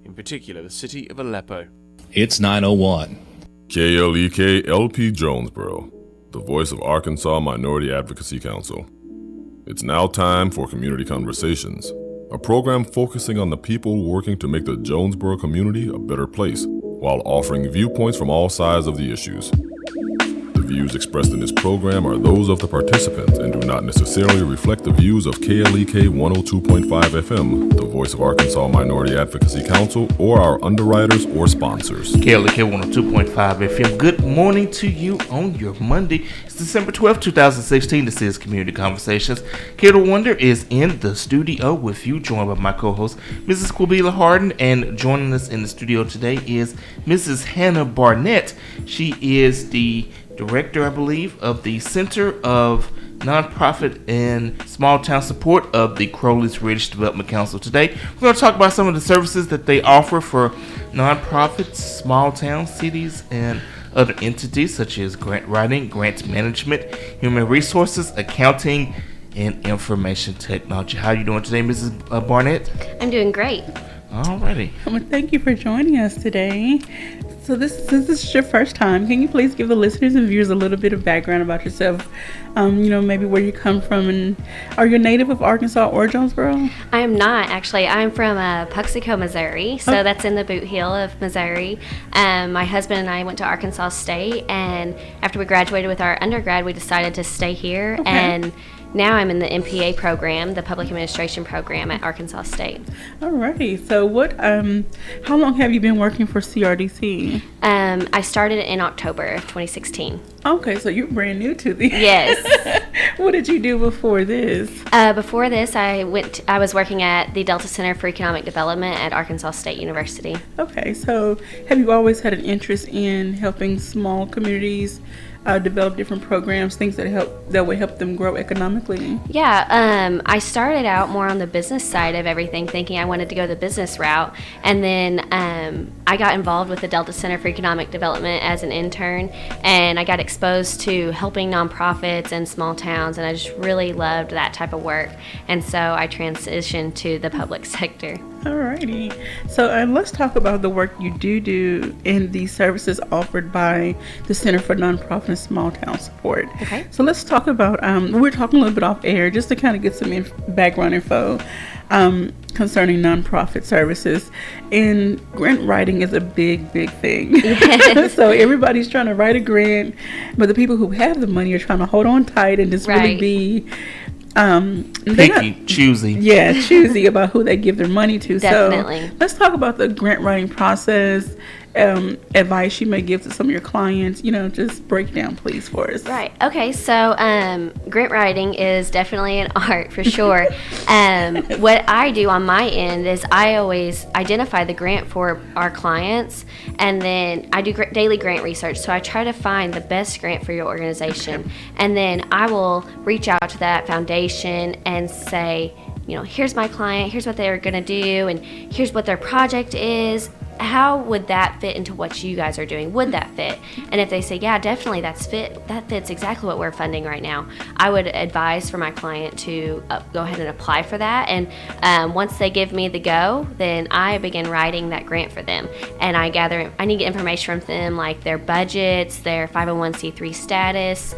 in particular the city of Aleppo. It's 9:01. KLEK LP Jonesboro, the voice of Arkansas Minority Advocacy Council. It's now time for Community Conversations, a program focusing on the people working to make the Jonesboro community a better place, while offering viewpoints from all sides of the issues. The views expressed in this program are those of the participants and do not necessarily reflect the views of KLEK 102.5 FM, the voice of Arkansas Minority Advocacy Council, or our underwriters or sponsors. KLEK 102.5 FM. Good morning to you on your Monday. It's December 12th, 2016. This is Community Conversations. Kiddo Wonder is in the studio with you, joined by my co-host, Mrs. Quabila Harden, and joining us in the studio today is Mrs. Hannah Barnett. She is the director, I believe, of the Center of Nonprofit and Small Town Support of the Crowley's Ridge Development Council. Today, we're going to talk about some of the services that they offer for nonprofits, small towns, cities, and other entities such as grant writing, grant management, human resources, accounting, and information technology. How are you doing today, Mrs. Barnett? I'm doing great. Alrighty. Well, thank you for joining us today. So since this is your first time, can you please give the listeners and viewers a little bit of background about yourself? Maybe where you come from, and are you a native of Arkansas or Jonesboro? I am not, actually. I'm from Puxico, Missouri, so that's in the boot heel of Missouri. My husband and I went to Arkansas State, and after we graduated with our undergrad, we decided to stay here, and now I'm in the MPA program, the Public Administration program at Arkansas State. Alrighty. So how long have you been working for CRDC? I started in October of 2016. Okay, so you're brand new to the... Yes. What did you do before this? Before this, I was working at the Delta Center for Economic Development at Arkansas State University. Okay, so have you always had an interest in helping small communities develop different programs, things that would help them grow economically? Yeah, I started out more on the business side of everything, thinking I wanted to go the business route, and then I got involved with the Delta Center for Economic Development as an intern, and I got exposed to helping nonprofits and small towns, and I just really loved that type of work, and so I transitioned to the public sector. Alrighty. So let's talk about the work you do in the services offered by the Center for Nonprofit and Small Town Support. Okay. So let's talk about, we're talking a little bit off air just to kind of get some background info concerning nonprofit services. And grant writing is a big thing. Yes. So everybody's trying to write a grant, but the people who have the money are trying to hold on tight and just really be... choosy about who they give their money to. Definitely. So let's talk about the grant writing process, advice you may give to some of your clients. Just break down, please, for us. Right. Okay. So grant writing is definitely an art for sure. What I do on my end is I always identify the grant for our clients, and then I do daily grant research. So I try to find the best grant for your organization, and then I will reach out to that foundation and say, here's my client, here's what they're going to do, and here's what their project is. How would that fit into what you guys are doing? Would that fit? And if they say, yeah, definitely that fits exactly what we're funding right now, I would advise for my client to go ahead and apply for that. And once they give me the go, then I begin writing that grant for them. And I need information from them, like their budgets, their 501c3 status,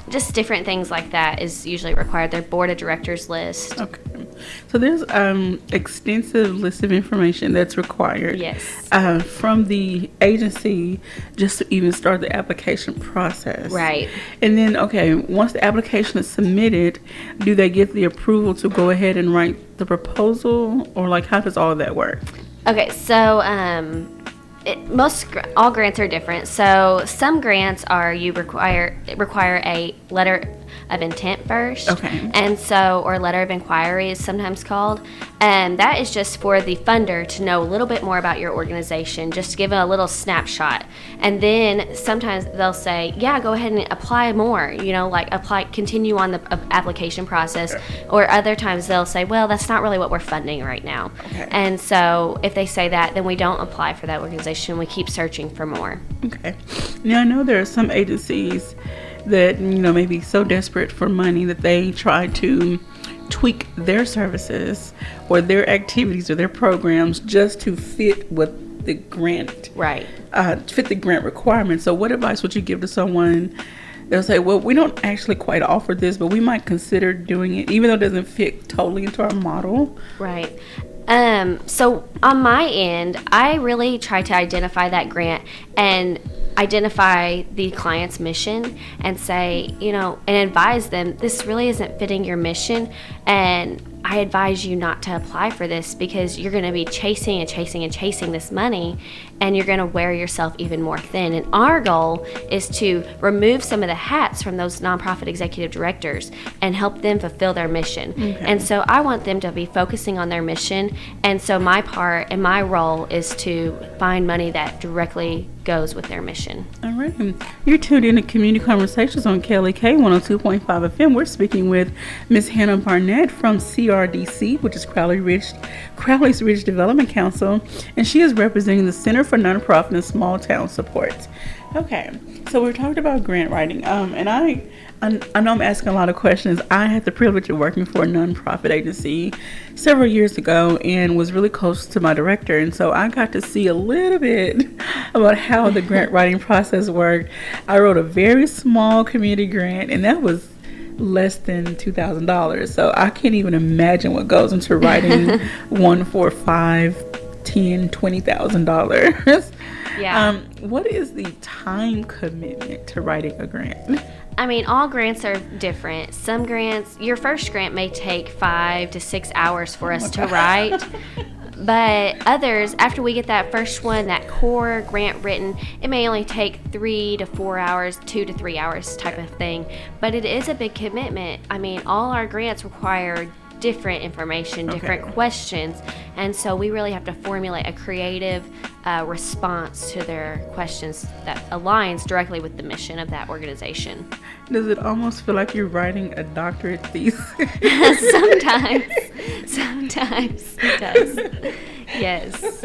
just different things like that is usually required. Their board of directors list. Okay. So there's extensive list of information that's required. Yes. From the agency just to even start the application process. Right. And then, once the application is submitted, do they get the approval to go ahead and write the proposal, or how does all of that work? Okay, so all grants are different. So some grants require a letter of intent first. Okay. And so, or letter of inquiry is sometimes called. And that is just for the funder to know a little bit more about your organization, just to give a little snapshot. And then sometimes they'll say, yeah, go ahead and apply more, continue on the application process. Or other times they'll say, well, that's not really what we're funding right now. Okay. And so if they say that, then we don't apply for that organization. We keep searching for more. Okay. Now, I know there are some agencies that, may be so desperate for money that they try to tweak their services or their activities or their programs just to fit what the grant fit the grant requirements. So what advice would you give to someone? They'll say, well, we don't actually quite offer this, but we might consider doing it, even though it doesn't fit totally into our model. Right. So on my end, I really try to identify that grant and identify the client's mission and say, and advise them, this really isn't fitting your mission, and I advise you not to apply for this because you're going to be chasing this money, and you're going to wear yourself even more thin. And our goal is to remove some of the hats from those nonprofit executive directors and help them fulfill their mission. Okay. And so I want them to be focusing on their mission. And so my part and my role is to find money that directly goes with their mission. All right. You're tuned in to Community Conversations on KLEK 102.5 FM. We're speaking with Ms. Hannah Barnett from CRDC, which is Crowley's Ridge Development Council, and she is representing the Center for Nonprofit and Small Town Support. Okay, so we're talking about grant writing, and I know I'm asking a lot of questions. I had the privilege of working for a nonprofit agency several years ago and was really close to my director, and so I got to see a little bit about how the grant writing process worked. I wrote a very small community grant, and that was less than $2,000. So I can't even imagine what goes into writing one for $5,000, $10,000, $20,000. Yeah. What is the time commitment to writing a grant? I mean, all grants are different. Some grants, your first grant may take 5 to 6 hours for us to write. But others, after we get that first one, that core grant written, it may only take 3 to 4 hours, 2 to 3 hours type of thing. But it is a big commitment. I mean, all our grants require different information, different questions. And so we really have to formulate a creative response to their questions that aligns directly with the mission of that organization. Does it almost feel like you're writing a doctorate thesis? Sometimes it does. Yes.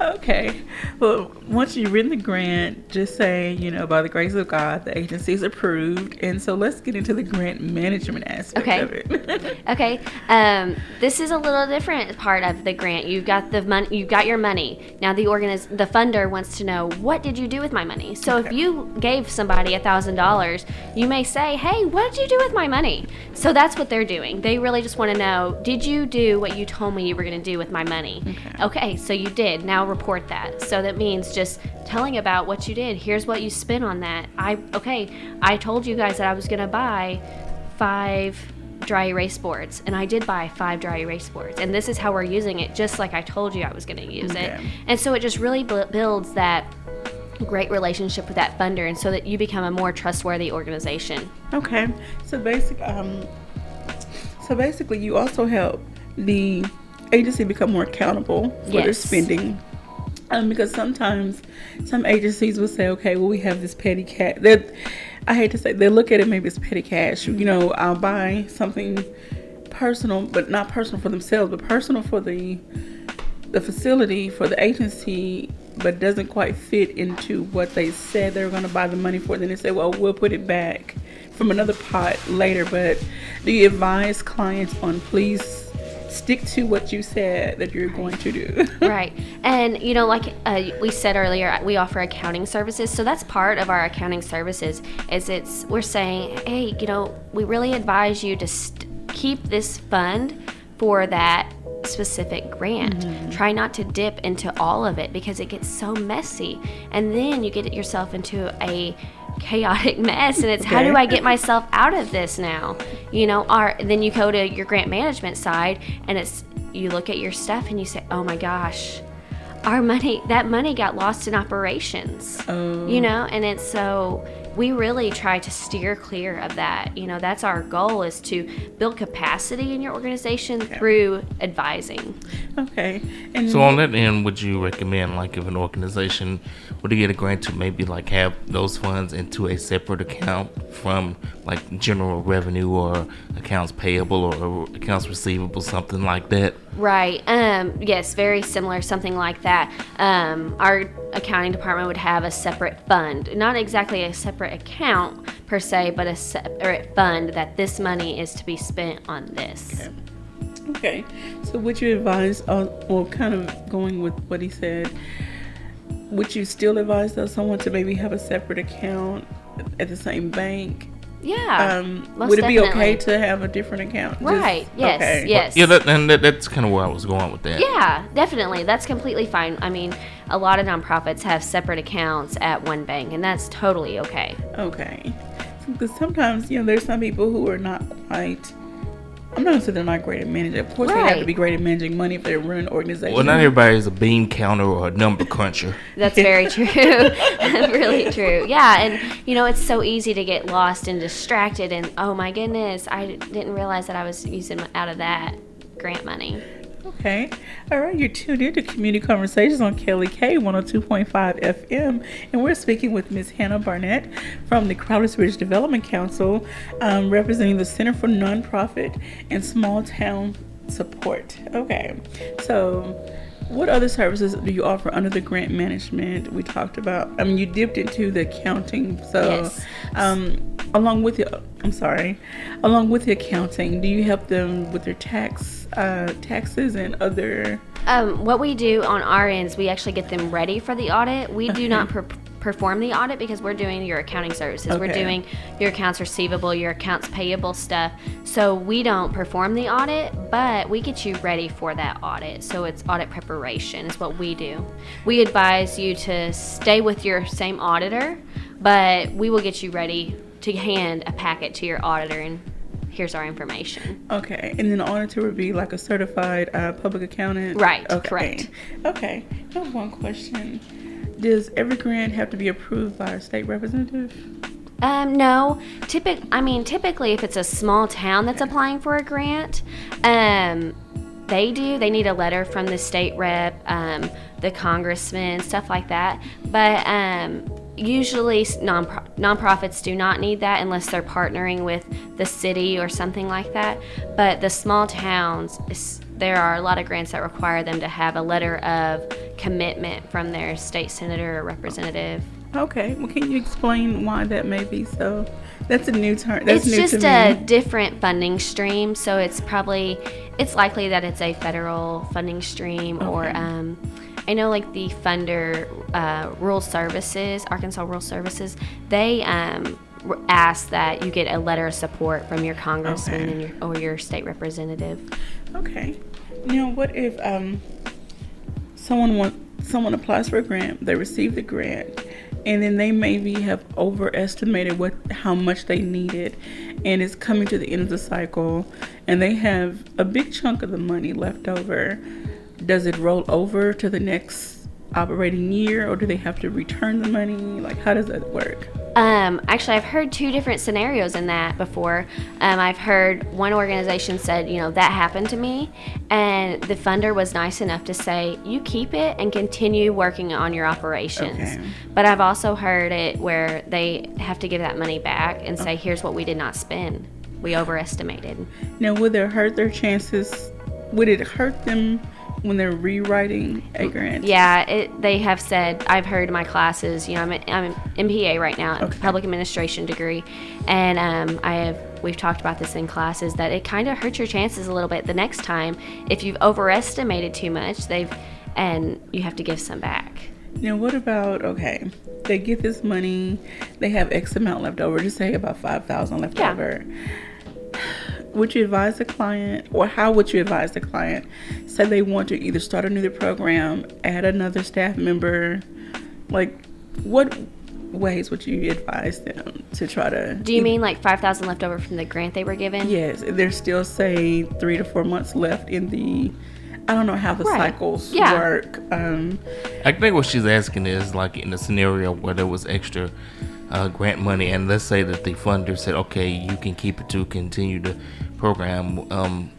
Okay. Well, once you've written the grant, just say, by the grace of God, the agency is approved. And so let's get into the grant management aspect of it. Okay. This is a little different part of the grant. You've got the money. You've got your money. Now the funder wants to know, what did you do with my money? So if you gave somebody $1,000, you may say, hey, what did you do with my money? So that's what they're doing. They really just want to know, did you do what you told me you were going to do with my money? Okay, so you did. Now report that. So that means just telling about what you did. Here's what you spent on that. I told you guys that I was going to buy 5 dry erase boards, and I did buy 5 dry erase boards, and this is how we're using it, just like I told you I was going to use it. And so it just really builds that great relationship with that funder, and so that you become a more trustworthy organization. Okay, so basically you also help the agency become more accountable for their spending. Because sometimes some agencies will say, okay, well, we have this petty cash. I hate to say, they look at it maybe as petty cash. I'll buy something personal, but not personal for themselves, but personal for the facility, for the agency, but doesn't quite fit into what they said they were going to buy the money for. Then they say, well, we'll put it back from another pot later. But do you advise clients on, please stick to what you said that you're going to do? Right. And, like we said earlier, we offer accounting services. So that's part of our accounting services we're saying, hey, we really advise you to keep this fund for that specific grant. Try not to dip into all of it because it gets so messy. And then you get yourself into a chaotic mess, and it's how do I get myself out of this now? Then you go to your grant management side, and you look at your stuff and you say, oh my gosh, that money got lost in operations. And it's so we really try to steer clear of that. That's our goal, is to build capacity in your organization through advising. Okay. And so on that end, would you recommend, like, if an organization were to get a grant, to maybe like have those funds into a separate account from like general revenue or accounts payable or accounts receivable, something like that? Right. Yes, very similar, something like that. Our accounting department would have a separate fund, not exactly a separate account, per se, but a separate fund that this money is to be spent on this. Okay. So would you advise, well, kind of going with what he said, would you still advise though someone to maybe have a separate account at the same bank? Yeah. Would it be definitely. okay to have a different account? Right. Yes. Okay. Yes. Yeah, that's kind of where I was going with that. Yeah, definitely. That's completely fine. I mean, a lot of nonprofits have separate accounts at one bank, and that's totally okay. Okay. Because sometimes, there's some people who are not quite, I'm not going to say they're not great at managing. Of course, they have to be great at managing money if they run an organization. Well, not everybody is a bean counter or a number cruncher. That's very true. Really true. Yeah, and it's so easy to get lost and distracted and, oh my goodness, I didn't realize that I was using out of that grant money. Okay. All right. You're tuned in to Community Conversations on KLEK 102.5 FM. And we're speaking with Ms. Hannah Barnett from the Crowley's Ridge Development Council, representing the Center for Nonprofit and Small Town Support. Okay. So what other services do you offer under the grant management? We talked about, you dipped into the accounting. So, Yes. Along with the accounting, do you help them with their taxes and other? What we do on our ends, we actually get them ready for the audit. We do not perform the audit because we're doing your accounting services. Okay. We're doing your accounts receivable, your accounts payable stuff. So we don't perform the audit, but we get you ready for that audit. So it's audit preparation is what we do. We advise you to stay with your same auditor, but we will get you ready to hand a packet to your auditor and here's our information. Okay, and then the auditor would be like a certified public accountant? Right, okay. correct. Okay, I have one question. Does every grant have to be approved by a state representative? No. Typically, if it's a small town that's applying for a grant, they do. They need a letter from the state rep, the congressman, stuff like that. But usually nonprofits do not need that unless they're partnering with the city or something like that. But the small towns, there are a lot of grants that require them to have a letter of commitment from their state senator or representative. Okay, well, can you explain why that may be so? That's a new term. That's It's new just to a me. different funding stream, so it's likely that it's a federal funding stream or I know like the funder, Rural Services, Arkansas Rural Services, they ask that you get a letter of support from your congressman or your state representative. Okay. What if someone applies for a grant, they receive the grant, and then they maybe have overestimated how much they needed, and it's coming to the end of the cycle, and they have a big chunk of the money left over. Does it roll over to the next operating year, or do they have to return the money? Like, how does that work? Actually, I've heard two different scenarios in that before. I've heard one organization said, that happened to me, and the funder was nice enough to say, you keep it and continue working on your operations. Okay. But I've also heard it where they have to give that money back and say, here's what we did not spend. We overestimated. Now, would it hurt their chances? Would it hurt them when they're rewriting a grant? Yeah, they have said, I've heard in my classes, I'm an MPA right now, public administration degree, and we've talked about this in classes, that it kind of hurts your chances a little bit the next time if you've overestimated too much, and you have to give some back. Now, what about, they get this money, they have X amount left over, just say about $5,000 left over. Would you advise the client, or how would you advise the client? Say they want to either start a new program, add another staff member. Like, what ways would you advise them to try to? Do you mean like $5,000 left over from the grant they were given? Yes, there's still, say, 3 to 4 months left in the. I don't know how the cycles work. I think what she's asking is, like, in a scenario where there was extra grant money, and let's say that the funder said, okay, you can keep it to continue the program,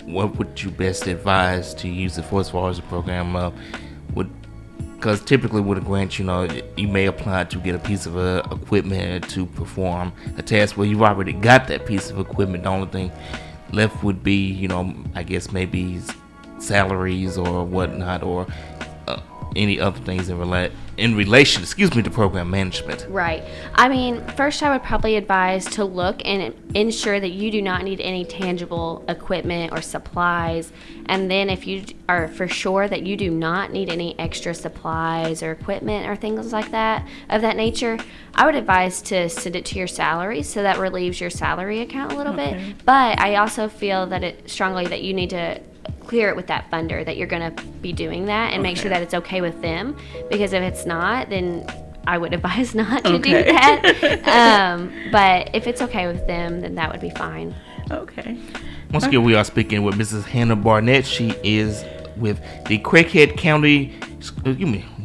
what would you best advise to use it for as far as the program? Because typically with a grant, you may apply to get a piece of equipment to perform a task where you've already got that piece of equipment. The only thing left would be, I guess maybe salaries or whatnot, or any other things in relation to program management. Right. I mean, first I would probably advise to look and ensure that you do not need any tangible equipment or supplies. And then if you are for sure that you do not need any extra supplies or equipment or things like that, of that nature, I would advise to send it to your salary, so that relieves your salary account a little bit. But I also feel that it strongly that you need to clear it with that funder, that you're going to be doing that, and make sure that it's okay with them, because if it's not, then I would advise not to do that. But if it's okay with them, then that would be fine. Okay. Once again, we are speaking with Mrs. Hannah Barnett. She is with the Craighead County,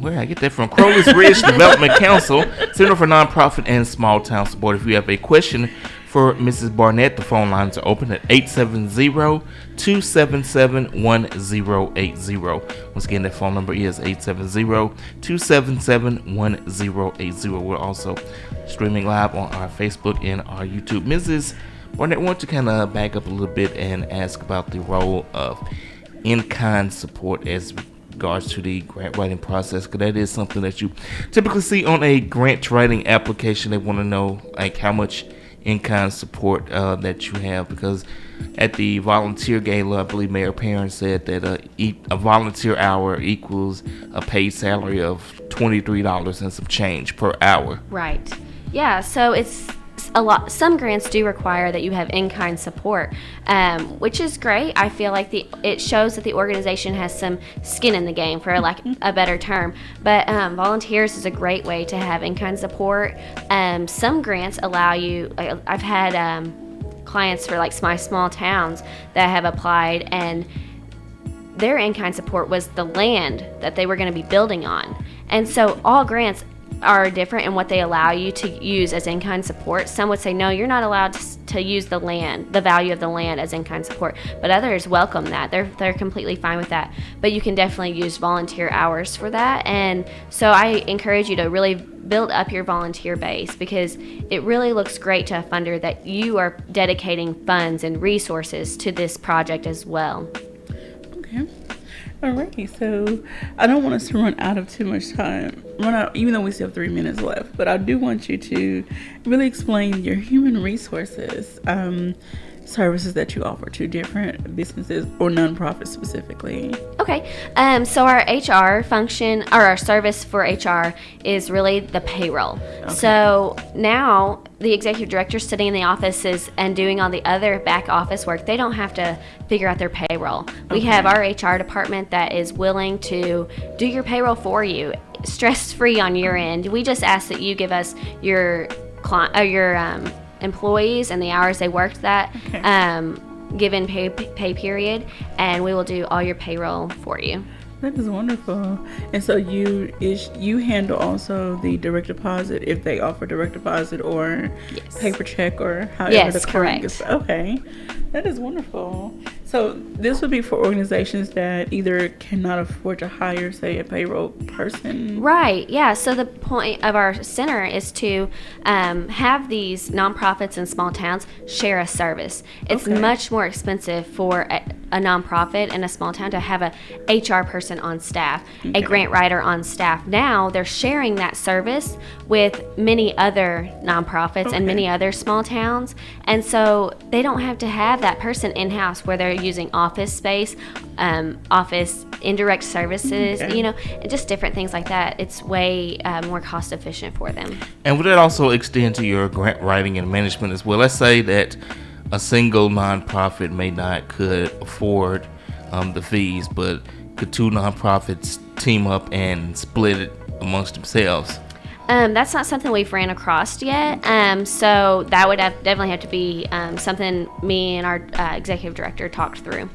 where did I get that from? Crowley's Ridge Development Council, Center for Nonprofit and Small Town Support. If you have a question for Mrs. Barnett, the phone lines are open at 870-277-1080. Once again, that phone number is 870-277-1080. We're also streaming live on our Facebook and our YouTube. Mrs. Barnett, I want to kind of back up a little bit and ask about the role of in-kind support as regards to the grant writing process, because that is something that you typically see on a grant writing application. They want to know like how much in-kind support that you have, because at the volunteer gala, I believe Mayor Perrin said that a volunteer hour equals a paid salary of $23 and some change per hour. Right. Yeah, so it's a lot. Some grants do require that you have in-kind support, which is great. I feel like it shows that the organization has some skin in the game, for like a better term. But volunteers is a great way to have in-kind support. Some grants allow you. I've had clients for like my small towns that have applied, and their in-kind support was the land that they were going to be building on. And so all grants are different in what they allow you to use as in-kind support. Some would say, no, you're not allowed to use the land, the value of the land, as in-kind support. But others welcome that. They're completely fine with that. But you can definitely use volunteer hours for that. And so I encourage you to really build up your volunteer base, because it really looks great to a funder that you are dedicating funds and resources to this project as well. Okay. Alrighty, so I don't want us to run out of too much time, even though we still have 3 minutes left, but I do want you to really explain your human resources services that you offer to different businesses or nonprofits specifically. Okay, so our HR function, or our service for HR, is really the payroll. Okay. So now the executive director sitting in the offices and doing all the other back office work, they don't have to figure out their payroll. We have our HR department that is willing to do your payroll for you, stress-free on your end. We just ask that you give us your employees and the hours they worked that given pay period, and we will do all your payroll for you. That is wonderful. And so you handle also the direct deposit, if they offer direct deposit, or paper check, or however the client gets. Okay, that is wonderful. So this would be for organizations that either cannot afford to hire, say, a payroll person. Right, yeah. So the point of our center is to have these nonprofits in small towns share a service. It's much more expensive for a nonprofit in a small town to have a HR person on staff, a grant writer on staff. Now they're sharing that service with many other nonprofits and many other small towns. And so they don't have to have that person in-house where they're using office space, office indirect services, just different things like that. It's way more cost efficient for them. And would that also extend to your grant writing and management as well? Let's say that a single nonprofit could afford the fees, but could two nonprofits team up and split it amongst themselves? That's not something we've ran across yet. So that would definitely have to be something me and our executive director talked through.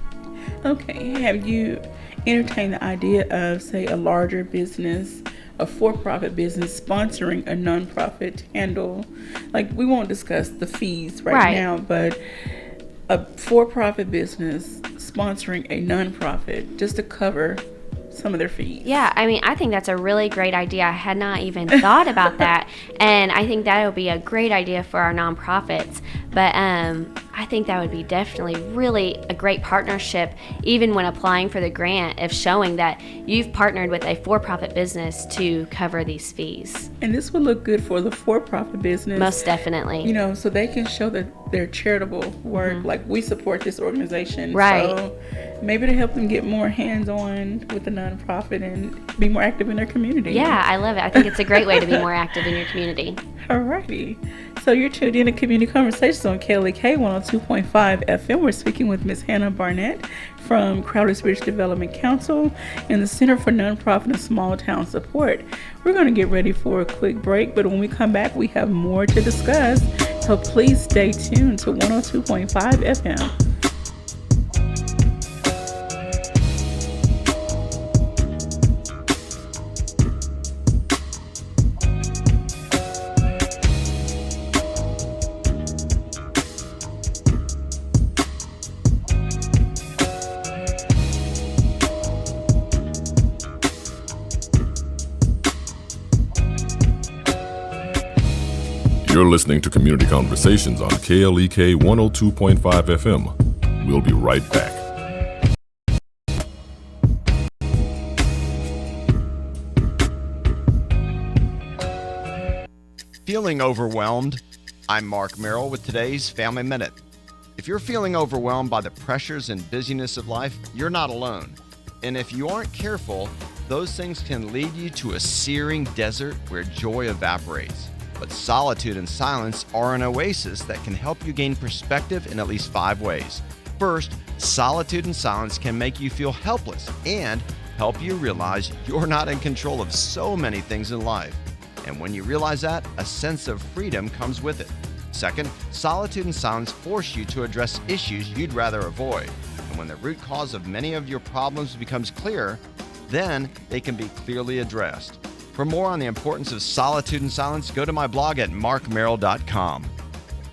Okay. Have you entertained the idea of, say, a larger business, a for-profit business, sponsoring a nonprofit to handle, like, we won't discuss the fees right now, but a for-profit business sponsoring a nonprofit just to cover some of their fees? Yeah, I mean, I think that's a really great idea. I had not even thought about that, and I think that would be a great idea for our nonprofits. But I I think that would be definitely really a great partnership, even when applying for the grant, of showing that you've partnered with a for-profit business to cover these fees. And this would look good for the for-profit business. Most definitely. You know, so they can show that their charitable work, like we support this organization. Right. So maybe to help them get more hands-on with the nonprofit and be more active in their community. Yeah, I love it. I think it's a great way to be more active in your community. Alrighty. So you're tuned in to Community Conversations on KLEK 102.5 FM. We're speaking with Ms. Hannah Barnett from Crowder's Ridge Development Council and the Center for Nonprofit and Small Town Support. We're going to get ready for a quick break, but when we come back, we have more to discuss. So please stay tuned to 102.5 FM. You're listening to Community Conversations on KLEK 102.5 FM. We'll be right back. Feeling overwhelmed? I'm Mark Merrill with today's Family Minute. If you're feeling overwhelmed by the pressures and busyness of life, you're not alone. And if you aren't careful, those things can lead you to a searing desert where joy evaporates. But solitude and silence are an oasis that can help you gain perspective in at least 5 ways. First, solitude and silence can make you feel helpless and help you realize you're not in control of so many things in life. And when you realize that, a sense of freedom comes with it. Second, solitude and silence force you to address issues you'd rather avoid. And when the root cause of many of your problems becomes clear, then they can be clearly addressed. For more on the importance of solitude and silence, go to my blog at markmerrill.com.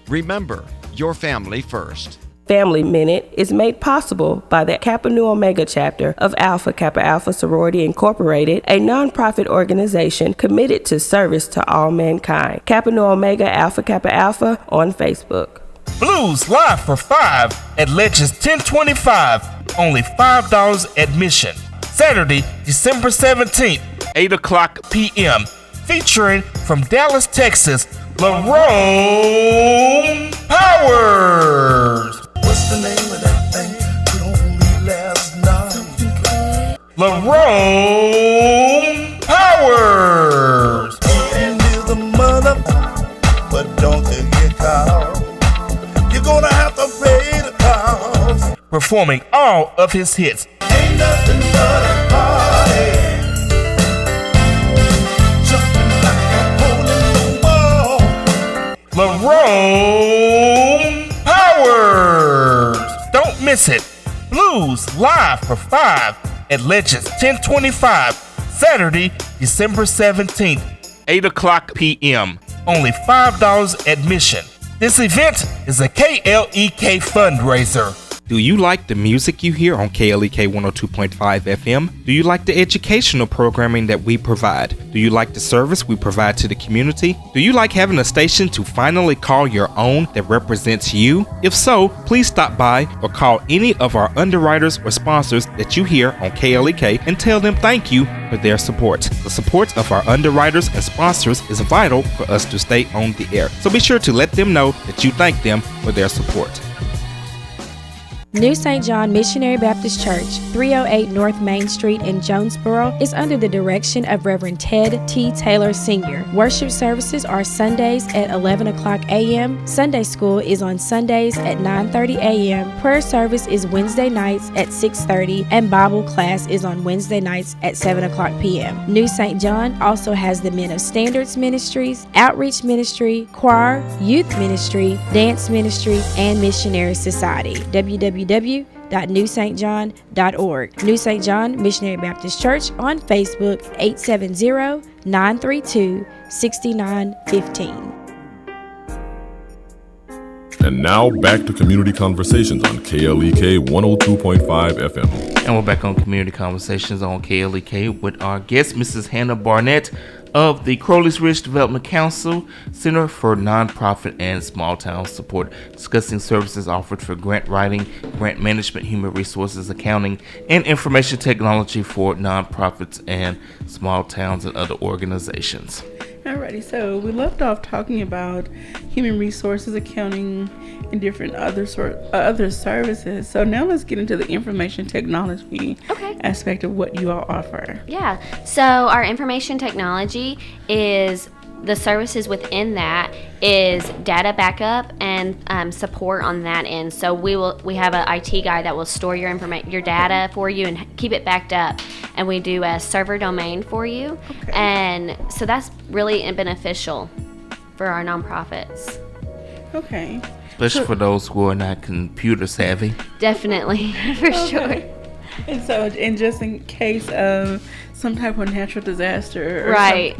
Remember, your family first. Family Minute is made possible by the Kappa Nu Omega chapter of Alpha Kappa Alpha Sorority Incorporated, a nonprofit organization committed to service to all mankind. Kappa Nu Omega Alpha Kappa Alpha on Facebook. Blues live for 5 at Legends 1025. Only $5 admission. Saturday, December 17th, 8 o'clock p.m. Featuring from Dallas, Texas, Lerone Powers. What's the name of that thing? Could only last night. Lerone Powers. And is the mother, but don't take your cow. You're gonna have to pay the cost. Performing all of his hits. Ain't nothing but a party. Jumping like a hole in the wall. Lerone Powers. Don't miss it. Blues live for 5 at Legends 1025. Saturday, December 17th, 8 o'clock p.m. Only $5 admission. This event is a KLEK fundraiser. Do you like the music you hear on KLEK 102.5 FM? Do you like the educational programming that we provide? Do you like the service we provide to the community? Do you like having a station to finally call your own that represents you? If so, please stop by or call any of our underwriters or sponsors that you hear on KLEK and tell them thank you for their support. The support of our underwriters and sponsors is vital for us to stay on the air. So be sure to let them know that you thank them for their support. New St. John Missionary Baptist Church, 308 North Main Street in Jonesboro, is under the direction of Reverend Ted T. Taylor Sr. Worship services are Sundays at 11 o'clock a.m., Sunday school is on Sundays at 9:30 a.m., prayer service is Wednesday nights at 6:30, and Bible class is on Wednesday nights at 7 o'clock p.m. New St. John also has the Men of Standards Ministries, Outreach Ministry, Choir, Youth Ministry, Dance Ministry, and Missionary Society. www.newstjohn.org. New St. John Missionary Baptist Church on Facebook, 870-932-6915. And now back to Community Conversations on KLEK 102.5 FM. And we're back on Community Conversations on KLEK with our guest, Mrs. Hannah Barnett of the Crowley's Ridge Development Council Center for Nonprofit and Small Town Support, discussing services offered for grant writing, grant management, human resources, accounting, and information technology for nonprofits and small towns and other organizations. Alrighty, so we left off talking about human resources, accounting, and different other services. So now let's get into the information technology aspect of what you all offer. Yeah. So our information technology is the services within that is data backup and support on that end. So we have an IT guy that will store your data for you and keep it backed up, and we do a server domain for you. And so that's really beneficial for our nonprofits. Okay. Especially for those who are not computer savvy. Definitely, for sure. And so, and just in case of some type of natural disaster, right?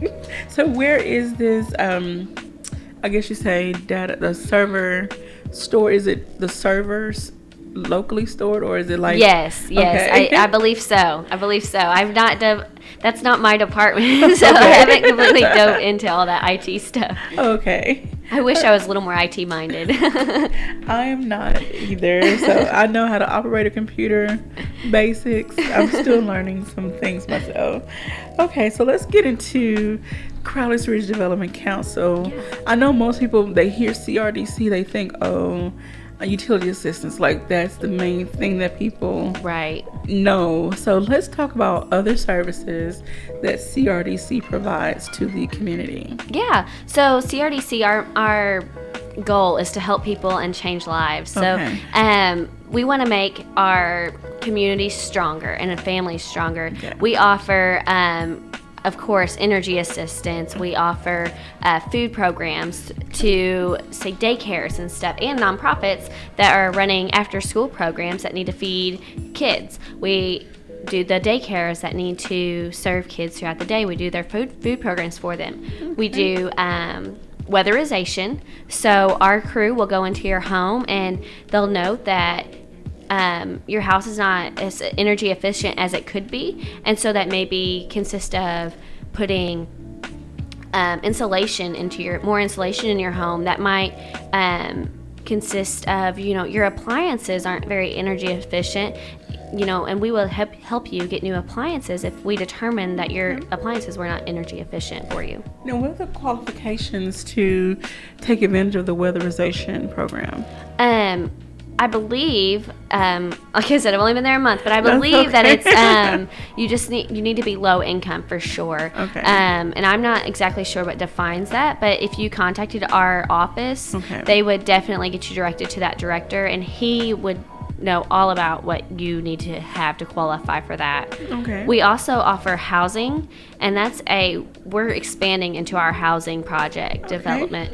So, where is this? I guess you say data. The server store. Is it the servers locally stored, or is it like? Yes. Okay. I believe so. I've not done. That's not my department, so I haven't completely dove into all that IT stuff. Okay. I wish I was a little more IT minded. I am not either. So I know how to operate a computer, basics. I'm still learning some things myself. Okay, so let's get into Crowley's Ridge Development Council. Yeah. I know most people, they hear CRDC, they think, oh, utility assistance, like that's the main thing that people know. So let's talk about other services that CRDC provides to the community. Yeah, so CRDC, our goal is to help people and change lives. So we want to make our communities stronger and families stronger. We offer of course, energy assistance. We offer food programs to, say, daycares and stuff, and nonprofits that are running after-school programs that need to feed kids. We do the daycares that need to serve kids throughout the day. We do their food programs for them. We do weatherization. So our crew will go into your home, and they'll note that your house is not as energy efficient as it could be, and so that maybe consist of putting insulation more insulation in your home. That might consist of, your appliances aren't very energy efficient, and we will help you get new appliances if we determine that your appliances were not energy efficient for you. Now, what are the qualifications to take advantage of the weatherization program? I believe, like I said, I've only been there a month, but I believe that it's you need to be low income for sure. Okay. And I'm not exactly sure what defines that, but if you contacted our office, they would definitely get you directed to that director, and he would know all about what you need to have to qualify for that. Okay. We also offer housing, and we're expanding into our housing project development.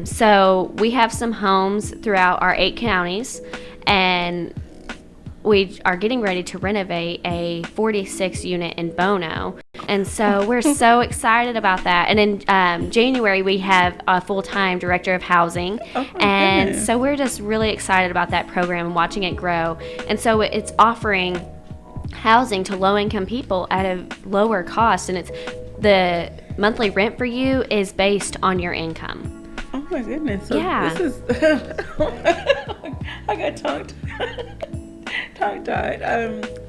So we have some homes throughout our 8 counties, and we are getting ready to renovate a 46 unit in Bono. And so we're so excited about that. And in January, we have a full-time director of housing. And so we're just really excited about that program and watching it grow. And so it's offering housing to low-income people at a lower cost. And it's the monthly rent for you is based on your income. Oh, my goodness. So this is... I got tongue-tied.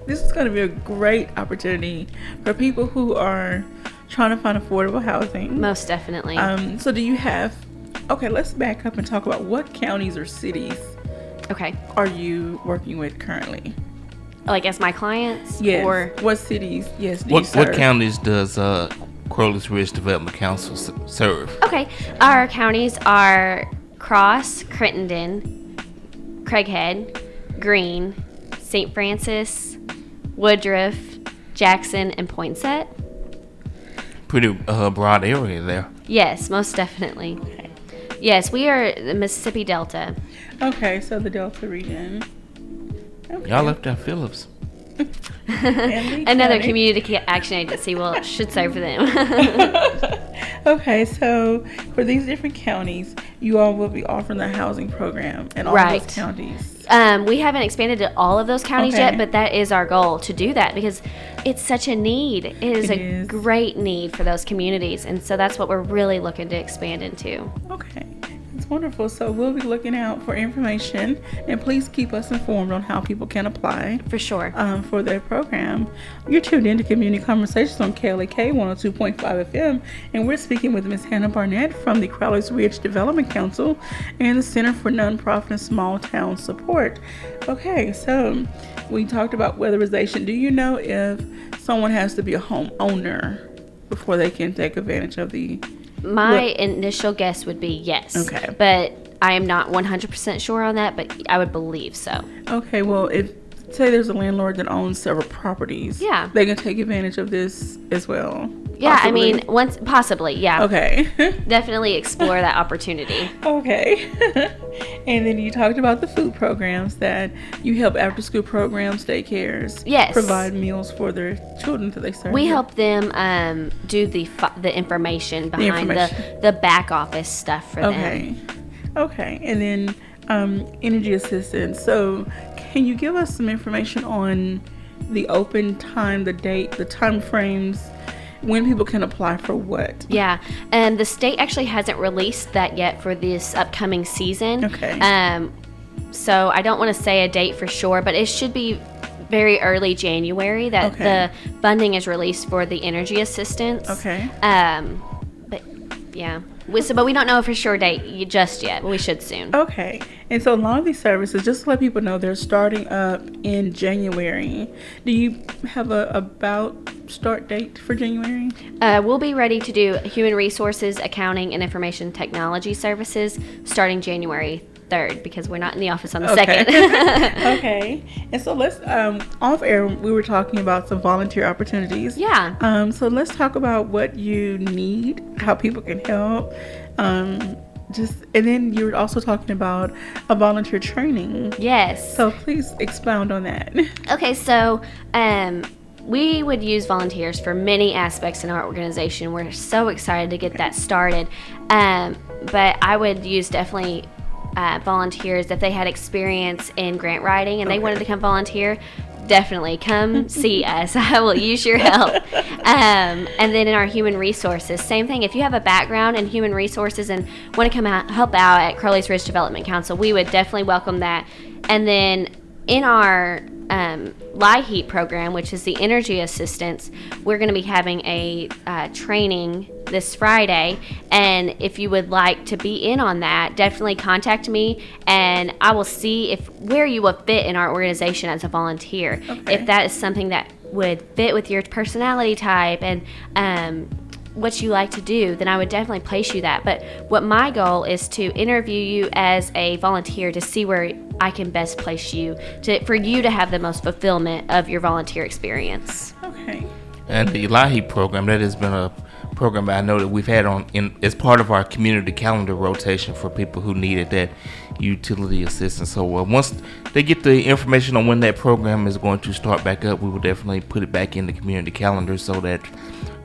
This is going to be a great opportunity for people who are trying to find affordable housing. Most definitely. So do you have... Okay, let's back up and talk about what counties or cities are you working with currently? Like as my clients? Yes. Or what cities? Yes. What counties does Crowley's Ridge Development Council serve? Okay. Our counties are Cross, Crittenden, Craighead, Greene, St. Francis, Woodruff, Jackson, and Poinsett. Pretty broad area there. Yes, most definitely. Okay. Yes, we are the Mississippi Delta. Okay, so the Delta region. Okay. Y'all left out Phillips. Another community action agency should serve them. Okay, so for these different counties, you all will be offering the housing program in all those counties. We haven't expanded to all of those counties Okay. yet, but that is our goal to do that because it's such a need. It is great need for those communities, and so that's what we're really looking to expand into. Okay. It's wonderful. So we'll be looking out for information, and please keep us informed on how people can apply For sure. for their program. You're tuned into Community Conversations on KLEK 102.5 FM, and we're speaking with Ms. Hannah Barnett from the Crowley's Ridge Development Council and the Center for Nonprofit and Small Town Support. Okay, so we talked about weatherization. Do you know if someone has to be a homeowner before they can take advantage of the... My initial guess would be yes. Okay. But I am not 100% sure on that, but I would believe so. Okay, well, if say there's a landlord that owns several properties, Yeah. they can take advantage of this as well. Yeah, Possibly. I mean, possibly, yeah. Okay. Definitely explore that opportunity. Okay. And then you talked about the food programs that you help after school programs, daycares. Yes. Provide meals for their children that they serve. We help them do the information behind the back office stuff for them. Okay. Okay. And then energy assistance. So can you give us some information on the open time, the date, the time frames, when people can apply for what? Yeah, and the state actually hasn't released that yet for this upcoming season. Okay. So I don't want to say a date for sure, but it should be very early January that the funding is released for the energy assistance. Okay. But yeah, but we don't know a for sure date just yet. But we should soon. Okay. And so a lot of these services, just to let people know, they're starting up in January. Do you have a about start date for January? We'll be ready to do human resources, accounting, and information technology services starting January 3rd because we're not in the office on the 2nd. Okay. And so let's, off air, we were talking about some volunteer opportunities. Yeah. So let's talk about what you need, how people can help. And then you were also talking about a volunteer training. Yes. So please expound on that. Okay, so we would use volunteers for many aspects in our organization. We're so excited to get that started. But I would use definitely volunteers if they had experience in grant writing and they wanted to come volunteer. Definitely come see us. I will use your help. And then in our human resources, same thing. If you have a background in human resources and want to come out, help out at Crowley's Ridge Development Council, we would definitely welcome that. And then in our LIHEAP program, which is the energy assistance, we're going to be having a training this Friday. And if you would like to be in on that, definitely contact me and I will see where you will fit in our organization as a volunteer. Okay. If that is something that would fit with your personality type and what you like to do, then I would definitely place you that. But what my goal is to interview you as a volunteer to see where I can best place you for you to have the most fulfillment of your volunteer experience. Okay. And the LIHEAP program, that has been a program I know that we've had as part of our community calendar rotation for people who needed that utility assistance. So once they get the information on when that program is going to start back up, we will definitely put it back in the community calendar so that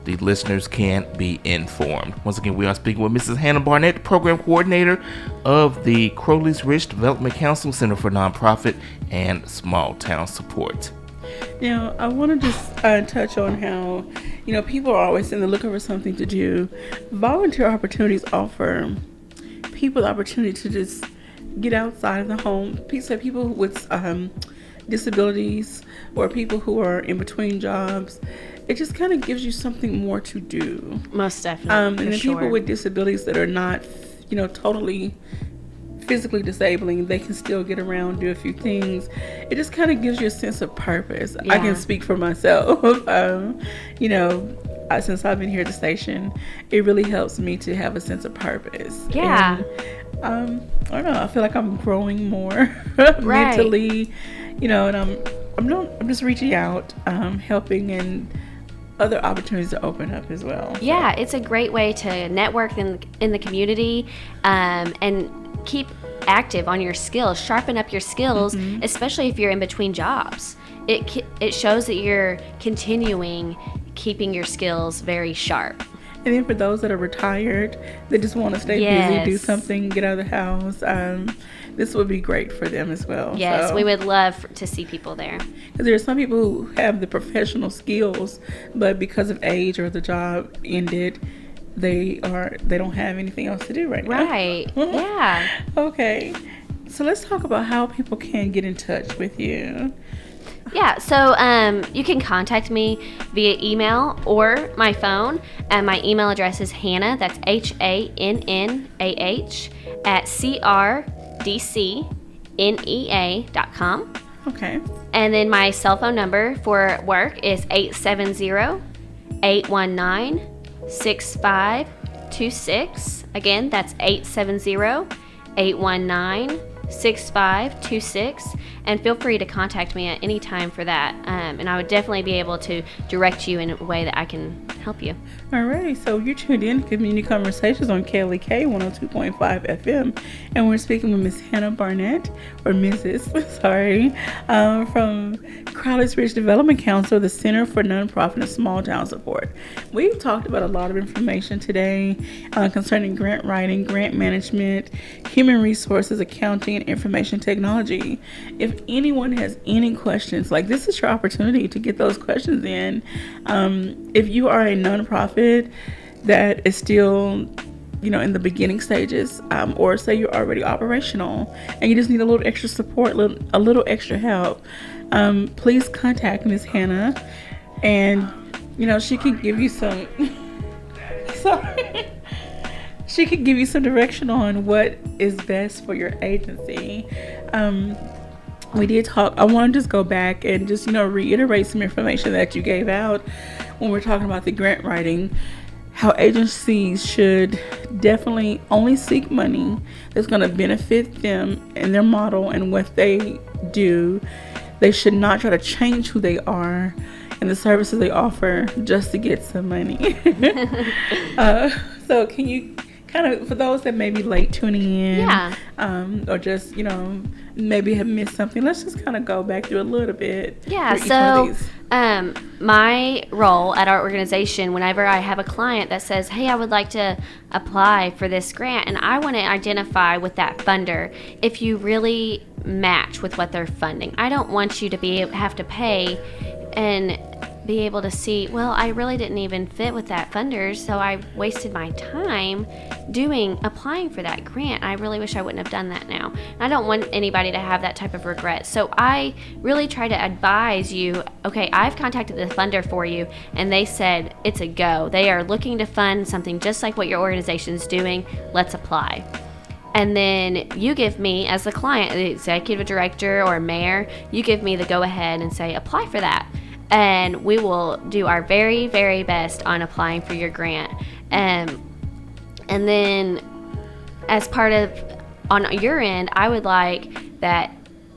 the listeners can be informed. Once again, we are speaking with Mrs. Hannah Barnett, Program Coordinator of the Crowley's Ridge Development Council, Center for Nonprofit and Small Town Support. Now, I want to just touch on how, people are always in the looking for something to do. Volunteer opportunities offer people the opportunity to just get outside of the home. People with disabilities or people who are in between jobs, it just kind of gives you something more to do. Most definitely. And then people with disabilities that are not, totally physically disabling, they can still get around, do a few things. It just kind of gives you a sense of purpose. Yeah. I can speak for myself. Since I've been here at the station, it really helps me to have a sense of purpose. Yeah. And, I don't know, I feel like I'm growing more Right. mentally, and I'm just reaching out, helping, and other opportunities to open up as well. Yeah, it's a great way to network in the community and keep active on your skills, sharpen up your skills, especially if you're in between jobs. It shows that you're keeping your skills very sharp. And then for those that are retired, they just want to stay busy, do something, get out of the house. This would be great for them as well. Yes, we would love to see people there. Because there are some people who have the professional skills, but because of age or the job ended, they don't have anything else to do right now. Right. Yeah. Okay. So let's talk about how people can get in touch with you. Yeah, so you can contact me via email or my phone. And my email address is Hannah, that's HANNAH, at CRDCNEA.com. Okay. And then my cell phone number for work is 870-819-6526. Again, that's 870-819-6526. And feel free to contact me at any time for that. And I would definitely be able to direct you in a way that I can help you. All right, so you're tuned in to Community Conversations on KLEK 102.5 FM, and we're speaking with Miss Hannah Barnett, or Mrs. From Crowley's Ridge Development Council, the Center for Nonprofit and Small Town Support. We've talked about a lot of information today concerning grant writing, grant management, human resources, accounting, and information technology. If anyone has any questions, like, this is your opportunity to get those questions in. If you are a nonprofit that is still, in the beginning stages, or say you're already operational and you just need a little extra support, a little extra help, please contact Miss Hannah, and she can give you some. She could give you some direction on what is best for your agency. We did talk. I want to just go back and just, reiterate some information that you gave out when we're talking about the grant writing, how agencies should definitely only seek money that's going to benefit them and their model and what they do. They should not try to change who they are and the services they offer just to get some money. So can you kind of, for those that may be late tuning in, or just, maybe have missed something, let's just kind of go back through a little bit. Yeah, so my role at our organization, whenever I have a client that says, hey, I would like to apply for this grant, and I want to identify with that funder if you really match with what they're funding. I don't want you to have to pay and be able to see, well, I really didn't even fit with that funder, so I wasted my time applying for that grant. I really wish I wouldn't have done that now. I don't want anybody to have that type of regret. So I really try to advise you, okay, I've contacted the funder for you, and they said it's a go. They are looking to fund something just like what your organization is doing. Let's apply. And then you give me, as the client, the executive director or mayor, you give me the go-ahead and say, apply for that. And we will do our very, very best on applying for your grant. And then as part of, on your end, I would like that,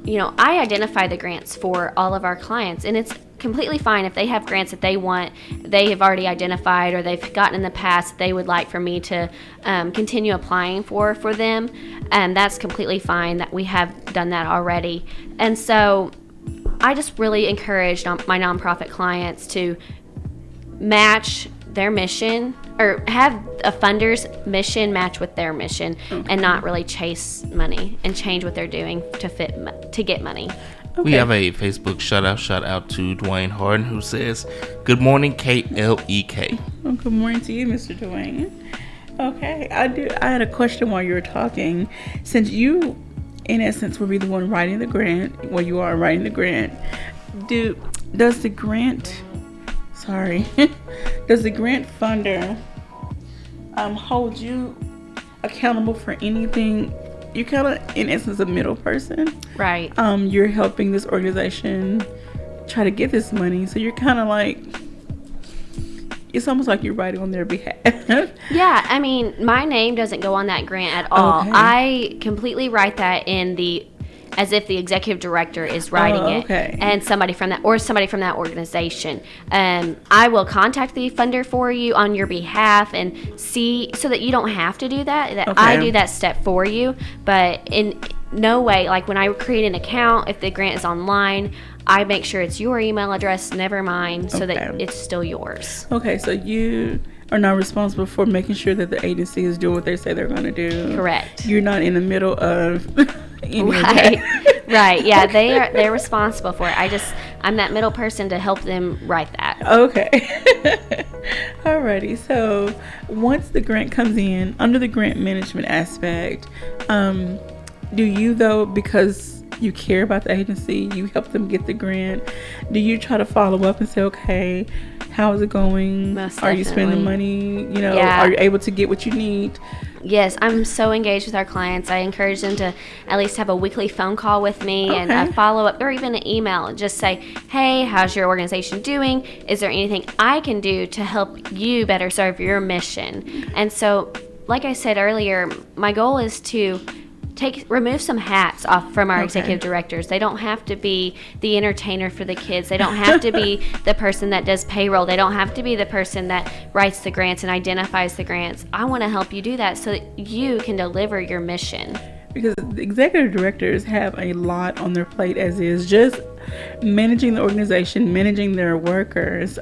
I identify the grants for all of our clients. And it's completely fine if they have grants that they want, they have already identified, or they've gotten in the past they would like for me to continue applying for them. And that's completely fine, that we have done that already. And so I just really encourage my nonprofit clients to match their mission, or have a funder's mission match with their mission, and not really chase money and change what they're doing to get money. Okay. We have a Facebook shout out to Dwayne Harden, who says, good morning, KLEK. Well, good morning to you, Mr. Dwayne. Okay, I had a question while you were talking. Since you, in essence, will be the one writing the grant, you are writing the grant, does the grant funder hold you accountable for anything? You're kind of, in essence, a middle person. Right. You're helping this organization try to get this money, so you're kind of like, it's almost like you're writing on their behalf. Yeah, I mean, my name doesn't go on that grant at all. Okay. I completely write that as if the executive director is writing it, and somebody from that organization. I will contact the funder for you on your behalf and see, so that you don't have to do that. I do that step for you, but in no way, like when I create an account, if the grant is online, I make sure it's your email address, never mine, so that it's still yours. Okay, so you are not responsible for making sure that the agency is doing what they say they're going to do. Correct. You're not in the middle of any of Right. that. Right. Yeah, they're responsible for it. I'm that middle person to help them write that. Okay. Alrighty. So once the grant comes in, under the grant management aspect, do you, though, because you care about the agency, you help them get the grant, do you try to follow up and say, okay, how is it going? Most Are you spending definitely. money? Yeah. Are you able to get what you need? Yes, I'm so engaged with our clients. I encourage them to at least have a weekly phone call with me and a follow-up, or even an email, and just say, hey, how's your organization doing? Is there anything I can do to help you better serve your mission? And so, like I said earlier, my goal is to remove some hats off from our executive directors. They don't have to be the entertainer for the kids. They don't have to be the person that does payroll. They don't have to be the person that writes the grants and identifies the grants. I want to help you do that so that you can deliver your mission. Because the executive directors have a lot on their plate as is, just managing the organization, managing their workers,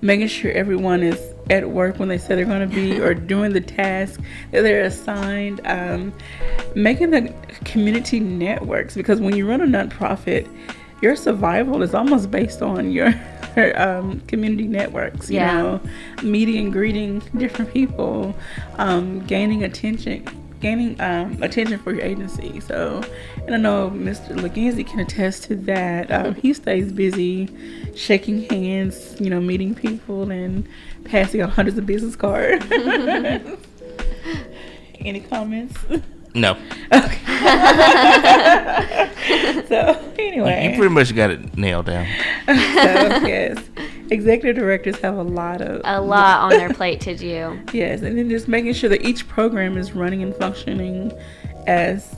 making sure everyone is at work when they say they're going to be, or doing the task that they're assigned, making the community networks, because when you run a nonprofit, your survival is almost based on your community networks, you know, meeting and greeting different people, gaining attention for your agency. So, and I know Mr. Leganzi can attest to that. He stays busy shaking hands, meeting people and passing out hundreds of business cards. Any comments? No. Okay. So, anyway. You pretty much got it nailed down. So, yes. Executive directors have a lot on their plate to do. Yes, and then just making sure that each program is running and functioning as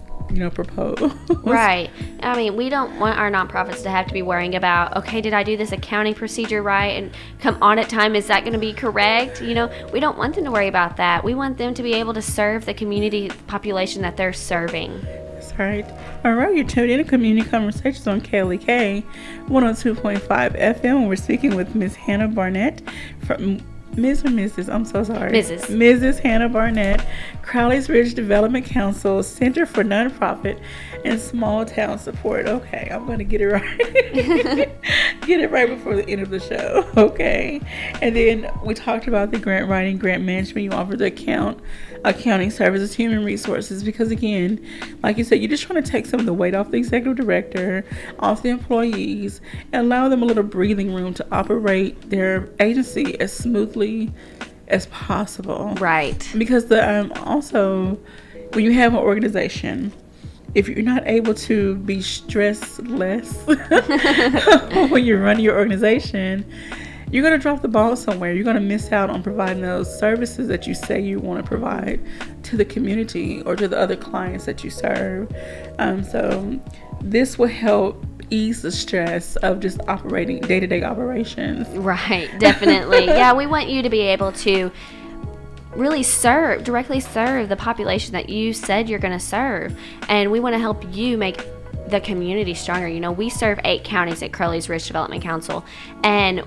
proposed. Right. I mean, we don't want our nonprofits to have to be worrying about, okay, did I do this accounting procedure right? And come audit time, is that going to be correct? We don't want them to worry about that. We want them to be able to serve the community population that they're serving. That's right. All right, you're tuned in to Community Conversations on KLEK 102.5 FM. We're speaking with Ms. Hannah Barnett from Ms. or Mrs. I'm so sorry. Mrs. Hannah Barnett, Crowley's Ridge Development Council, Center for Nonprofit and Small Town Support. Okay, I'm going to get it right. Get it right before the end of the show. Okay. And then we talked about the grant writing, grant management. You offer the accounting services, human resources, because again, like you said, you're just trying to take some of the weight off the executive director, off the employees, and allow them a little breathing room to operate their agency as smoothly as possible. Right. Because also, when you have an organization, if you're not able to be stressless when you're running your organization, you're going to drop the ball somewhere. You're going to miss out on providing those services that you say you want to provide to the community or to the other clients that you serve. So this will help ease the stress of just operating day-to-day operations. Right, definitely. Yeah, we want you to be able to really directly serve the population that you said you're going to serve. And we want to help you make the community stronger. We serve 8 counties at Crowley's Ridge Development Council, and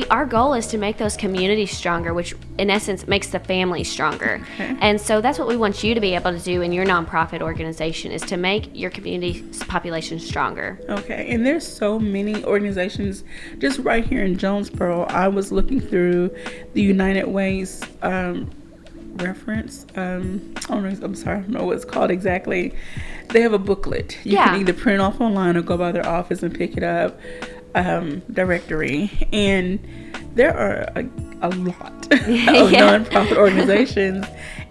our goal is to make those communities stronger, which in essence makes the family stronger. Okay. And so that's what we want you to be able to do in your nonprofit organization, is to make your community population stronger. Okay. And there's so many organizations just right here in Jonesboro. I was looking through the United Way's reference. I'm sorry, I don't know what it's called exactly. They have a booklet. You can either print off online or go by their office and pick it up, directory. And there are a lot of nonprofit organizations,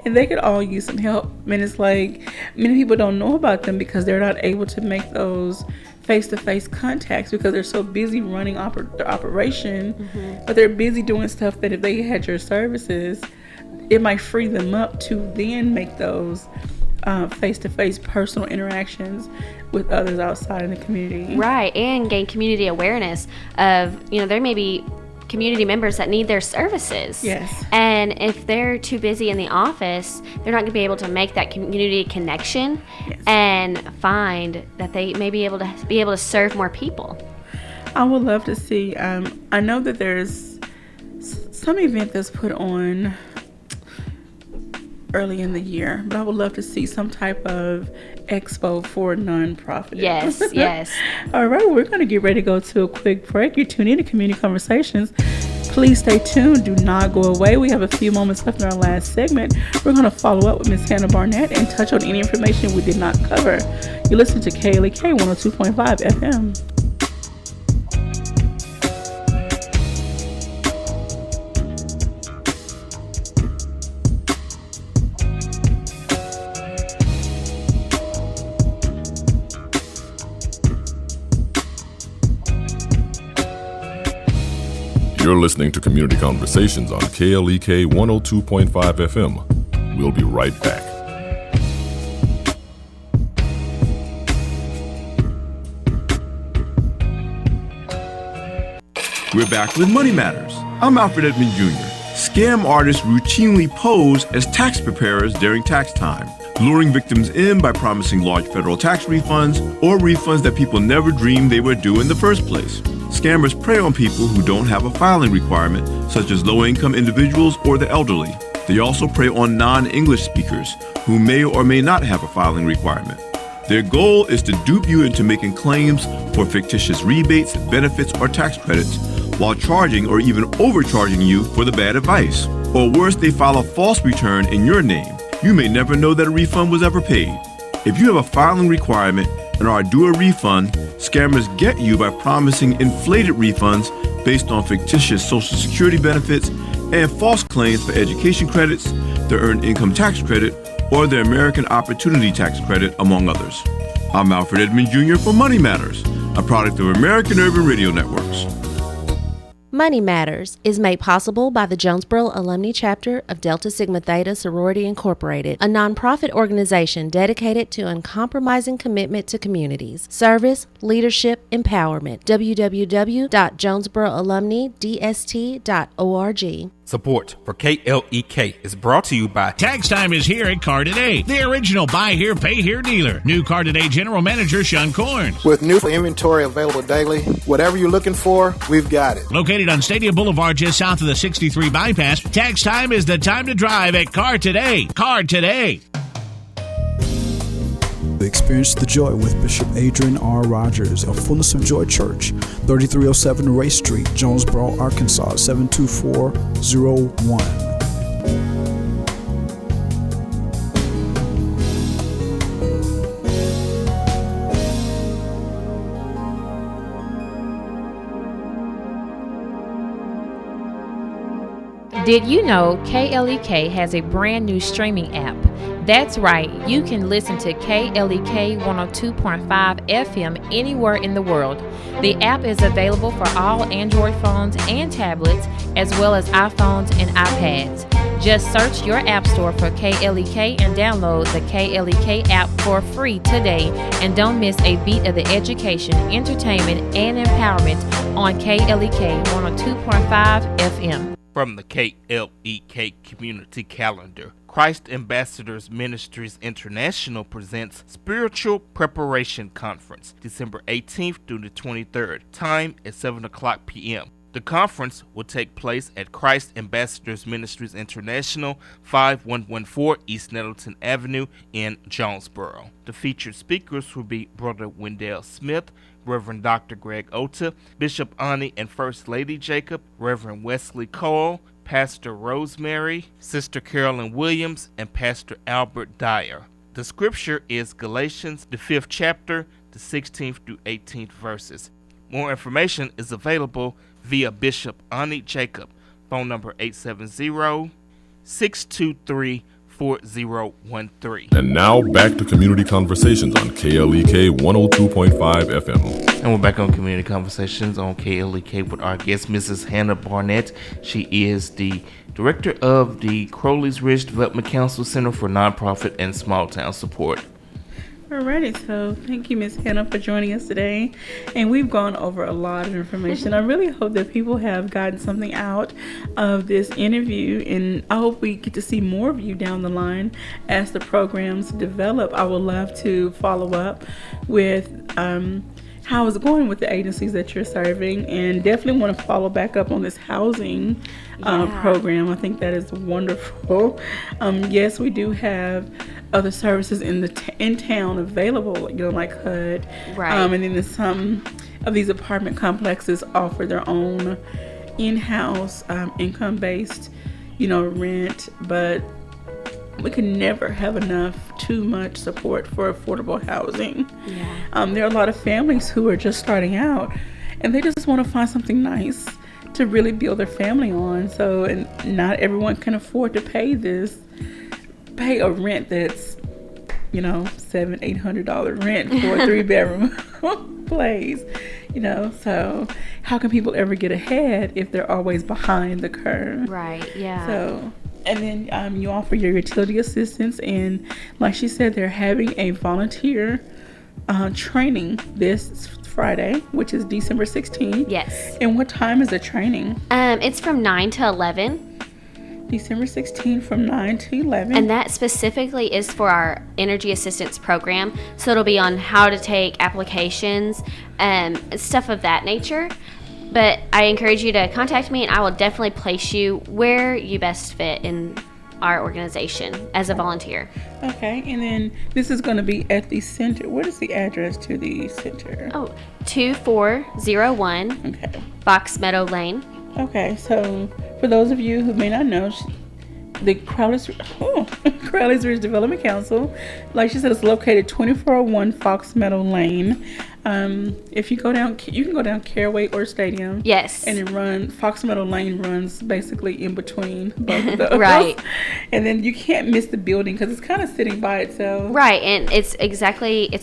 and they could all use some help. And it's like, many people don't know about them because they're not able to make those face-to-face contacts because they're so busy running their operation, but they're busy doing stuff that if they had your services, it might free them up to then make those face-to-face personal interactions with others outside in the community. Right, and gain community awareness of, there may be community members that need their services. Yes. And if they're too busy in the office, they're not going to be able to make that community connection and find that they may be able to serve more people. I would love to see, I know that there's some event that's put on early in the year, but I would love to see some type of expo for nonprofit. Yes, yes. All right, we're going to get ready to go to a quick break. You're tuning in to Community Conversations. Please stay tuned. Do not go away. We have a few moments left in our last segment. We're going to follow up with Ms. Hannah Barnett and touch on any information we did not cover. You listen to KLEK 102.5 FM. You're listening to Community Conversations on KLEK 102.5 FM. We'll be right back. We're back with Money Matters. I'm Alfred Edmond Jr. Scam artists routinely pose as tax preparers during tax time, luring victims in by promising large federal tax refunds or refunds that people never dreamed they were due in the first place. Scammers prey on people who don't have a filing requirement, such as low-income individuals or the elderly. They also prey on non-English speakers who may or may not have a filing requirement. Their goal is to dupe you into making claims for fictitious rebates, benefits, or tax credits, while charging or even overcharging you for the bad advice. Or worse, they file a false return in your name. You may never know that a refund was ever paid. If you have a filing requirement and are due a refund, scammers get you by promising inflated refunds based on fictitious Social Security benefits and false claims for education credits, the Earned Income Tax Credit, or the American Opportunity Tax Credit, among others. I'm Alfred Edmond Jr. for Money Matters, a product of American Urban Radio Networks. Money Matters is made possible by the Jonesboro Alumni Chapter of Delta Sigma Theta Sorority Incorporated, a nonprofit organization dedicated to uncompromising commitment to communities, service, leadership, empowerment. www.jonesboroalumnidst.org. Support for KLEK is brought to you by Tax time is here at Car Today, the original buy here, pay here dealer. New Car Today General Manager Sean Corns. With new inventory available daily, whatever you're looking for, we've got it. Located on Stadium Boulevard just south of the 63 bypass, tax time is the time to drive at Car Today. Car Today. Experience the joy with Bishop Adrian R. Rogers of Fullness of Joy Church, 3307 Ray Street, Jonesboro, Arkansas, 72401. Did you know KLEK has a brand new streaming app? That's right, you can listen to KLEK 102.5 FM anywhere in the world. The app is available for all Android phones and tablets, as well as iPhones and iPads. Just search your app store for KLEK and download the KLEK app for free today. And don't miss a beat of the education, entertainment, and empowerment on KLEK 102.5 FM. From the KLEK Community Calendar, Christ Ambassadors Ministries International presents Spiritual Preparation Conference, December 18th through the 23rd, time at 7 o'clock p.m. The conference will take place at Christ Ambassadors Ministries International, 5114 East Nettleton Avenue in Jonesboro. The featured speakers will be Brother Wendell Smith, Reverend Dr. Greg Ota, Bishop Ani and First Lady Jacob, Reverend Wesley Cole, Pastor Rosemary, Sister Carolyn Williams, and Pastor Albert Dyer. The scripture is Galatians, the 5th chapter, the 16th through 18th verses. More information is available via Bishop Ani Jacob, phone number 870-623-4013. And now back to Community Conversations on KLEK 102.5 FM. And we're back on Community Conversations on KLEK with our guest, Mrs. Hannah Barnett. She is the director of the Crowley's Ridge Development Council Center for Nonprofit and Small Town Support. Alrighty, so thank you, Ms. Hannah, for joining us today. And we've gone over a lot of information. I really hope that people have gotten something out of this interview, and I hope we get to see more of you down the line as the programs develop. I would love to follow up with how it's going with the agencies that you're serving, and definitely want to follow back up on this housing program. I think that is wonderful. Yes, we do have other services in town available, like HUD. Right. And then some of these apartment complexes offer their own in-house income-based, rent, but we can never have too much support for affordable housing. Yeah. There are a lot of families who are just starting out, and they just want to find something nice to really build their family on. So, and not everyone can afford to pay a rent that's, $700-800 rent for a 3-bedroom place. So how can people ever get ahead if they're always behind the curve? Right. Yeah. So. And then you offer your utility assistance, and like she said, they're having a volunteer training this Friday, which is December 16th. Yes. And what time is the training? It's from 9 to 11. December 16th from 9 to 11. And that specifically is for our energy assistance program. So it'll be on how to take applications and stuff of that nature. But I encourage you to contact me, and I will definitely place you where you best fit in our organization as a volunteer. Okay, and then this is going to be at the center. What is the address to the center? 2401 Okay. Fox Meadow Lane. Okay, so for those of you who may not know, the Crowley's Ridge Development Council, like she said, it's located 2401 Fox Meadow Lane. If you go down, you can go down Caraway or Stadium. Yes. And Fox Meadow Lane runs basically in between both of those. Right. And then you can't miss the building because it's kind of sitting by itself. Right, and it's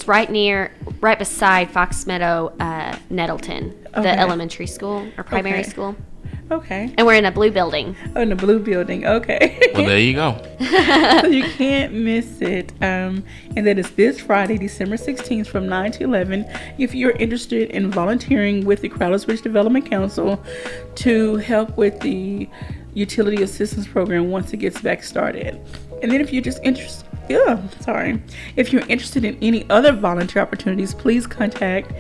right beside Fox Meadow Nettleton, the elementary school or primary school. Okay. And we're in a blue building. Oh, in a blue building. Okay. Well, there you go. So you can't miss it. And that is this Friday, December 16th from 9 to 11. If you're interested in volunteering with the Crowley's Ridge Development Council to help with the utility assistance program once it gets back started. And then if you're just interested, if you're interested in any other volunteer opportunities, please contact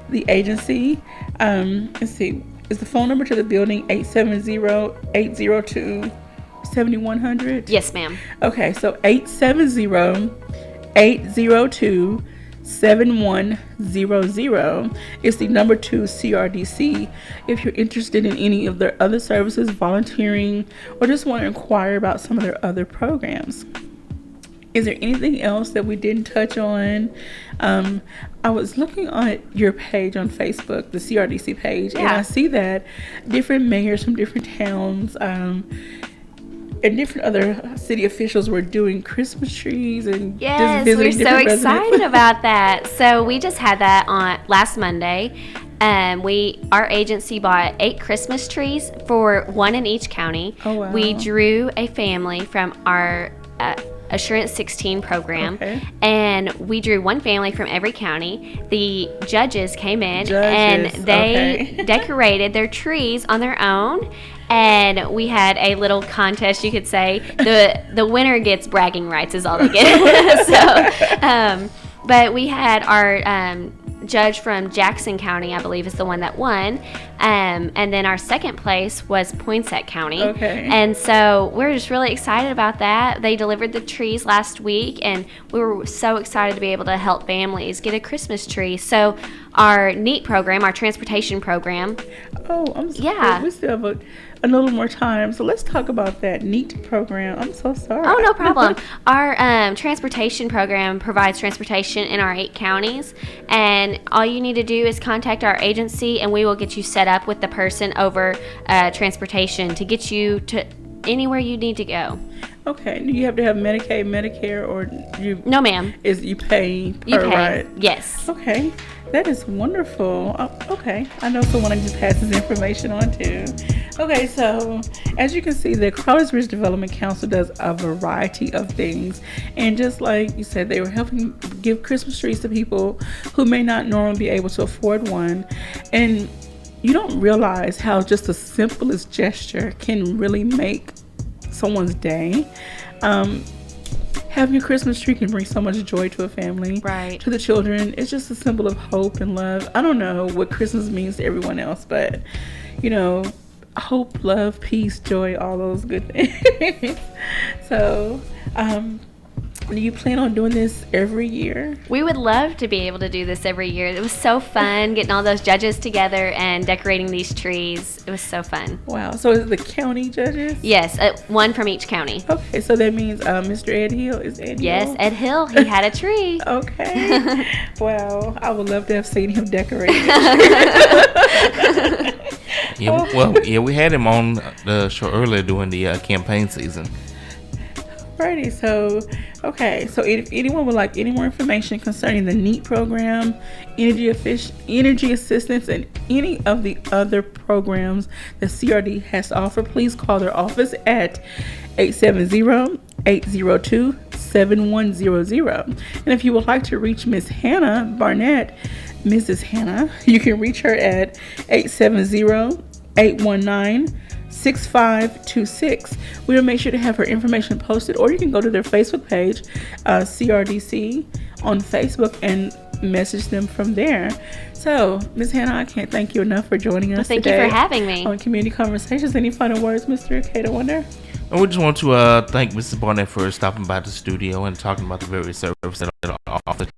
the agency. Let's see. Is the phone number to the building 870-802-7100? Yes, ma'am. Okay, so 870-802-7100 is the number to CRDC if you're interested in any of their other services, volunteering, or just want to inquire about some of their other programs. Is there anything else that we didn't touch on? I was looking at your page on Facebook, the CRDC page, and I see that different mayors from different towns and different other city officials were doing Christmas trees and just visiting different residents. We're so excited about that. So we just had that on last Monday. Our agency bought 8 Christmas trees for one in each county. Oh, wow. We drew a family from our Assurance 16 program, and we drew one family from every county. The judges came in and they decorated their trees on their own, and we had a little contest, you could say. The winner gets bragging rights is all they get. But we had our judge from Jackson County, I believe, is the one that won. And then our second place was Poinsett County. Okay. And so we're just really excited about that. They delivered the trees last week, and we were so excited to be able to help families get a Christmas tree. So our NEAT program, our transportation program. Oh, I'm sorry. Yeah. We still have a little more time, so let's talk about that NEAT program. I'm so sorry. Oh, no problem. Our transportation program provides transportation in our 8 counties, and all you need to do is contact our agency, and we will get you set up with the person over transportation to get you to anywhere you need to go. Okay. Do you have to have Medicaid, Medicare, or you? No, ma'am. You pay per You pay. ride? Yes. Okay. That is wonderful. Okay. I know someone I just passed this information on to. Okay, so as you can see, the Crowley's Ridge Development Council does a variety of things. And just like you said, they were helping give Christmas trees to people who may not normally be able to afford one. And you don't realize how just the simplest gesture can really make someone's day. having a Christmas tree can bring so much joy to a family, right? To the children. It's just a symbol of hope and love. I don't know what Christmas means to everyone else, but hope, love, peace, joy, all those good things. So, do you plan on doing this every year? We would love to be able to do this every year. It was so fun getting all those judges together and decorating these trees. It was so fun. Wow. So is it the county judges? Yes, one from each county. Okay, so that means Mr. Ed Hill is Ed Hill? Yes, Ed Hill. He had a tree. Okay. Wow. I would love to have seen him decorate. We had him on the show earlier during the campaign season. Alrighty, so if anyone would like any more information concerning the NEAT program, energy assistance, and any of the other programs that CRD has to offer, please call their office at 870-802-7100. And if you would like to reach Miss Hannah Barnett, Mrs. Hannah, you can reach her at 870-819-6526. We will make sure to have her information posted, or you can go to their Facebook page, CRDC on Facebook, and message them from there. So, Ms. Hannah, I can't thank you enough for joining us today. Thank you for having me on Community Conversations. Any final words, Mr. Cato Wonder? And we just want to thank Mrs. Barnett for stopping by the studio and talking about the various services that are offered.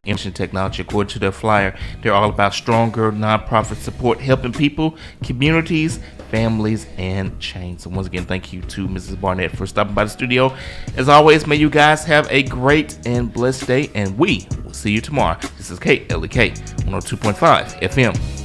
Information technology. According to their flyer, they're all about stronger nonprofit support, helping people, communities, families, and change. So once again, thank you to Mrs. Barnett for stopping by the studio. As always, may you guys have a great and blessed day, and we will see you tomorrow. This is KLEK 102.5 FM.